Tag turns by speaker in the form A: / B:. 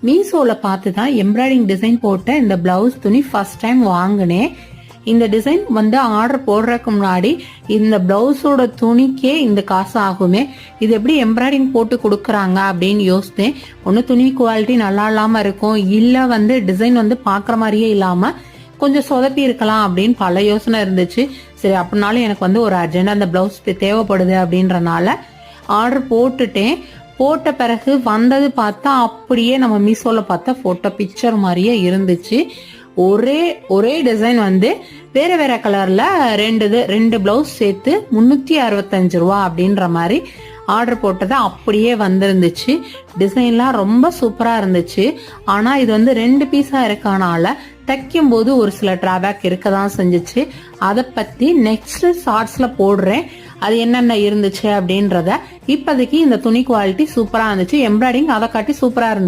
A: மீஷோல பார்த்து தான் embroidering design போட்ட இந்த பிளவுஸ் துணி ஃபர்ஸ்ட் டைம் வாங்கினேன். இந்த டிசைன் வந்து ஆர்டர் போடுறதுக்கு முன்னாடி இந்த பிளவுஸோட துணிக்கே இந்த காசு ஆகுமே, இது எப்படி எம்ப்ராய்டிங் போட்டு கொடுக்குறாங்க அப்படின்னு யோசித்தேன். ஒன்று துணி குவாலிட்டி நல்லா இல்லாமல் இருக்கும், இல்லை வந்து டிசைன் வந்து பார்க்குற மாதிரியே இல்லாமல் கொஞ்சம் சொதப்பி இருக்கலாம் அப்படின்னு பல யோசனை இருந்துச்சு. சரி, அப்படின்னாலும் எனக்கு வந்து ஒரு அர்ஜென்ட் அந்த பிளவுஸ் தேவைப்படுது அப்படின்றனால ஆர்டர் போட்டுட்டேன். போட்ட பிறகு வந்தது பார்த்தா அப்படியே நம்ம மீஷோல பார்த்தா போட்டோ பிக்சர் மாதிரியே இருந்துச்சு. ஒரே டிசைன் வந்து வேற வேற கலர்ல ரெண்டு பிளவுஸ் சேர்த்து 365 ரூபா அப்படின்ற மாதிரி ஆர்டர் போட்டது அப்படியே வந்திருந்துச்சு. டிசைன்லாம் ரொம்ப சூப்பரா இருந்துச்சு. ஆனா இது வந்து 2 பீஸா இருக்கனால தைக்கும் போது ஒரு சில டிராபேக் இருக்கதான் செஞ்சுச்சு. அதை பத்தி நெக்ஸ்ட் ஷார்ட்ஸ்ல போடுறேன், அது என்னென்ன இருந்துச்சு அப்படின்றத. இப்போதைக்கு இந்த துணி குவாலிட்டி சூப்பரா இருந்துச்சு, எம்ப்ராய்டிங் அதை காட்டி சூப்பரா இருந்துச்சு.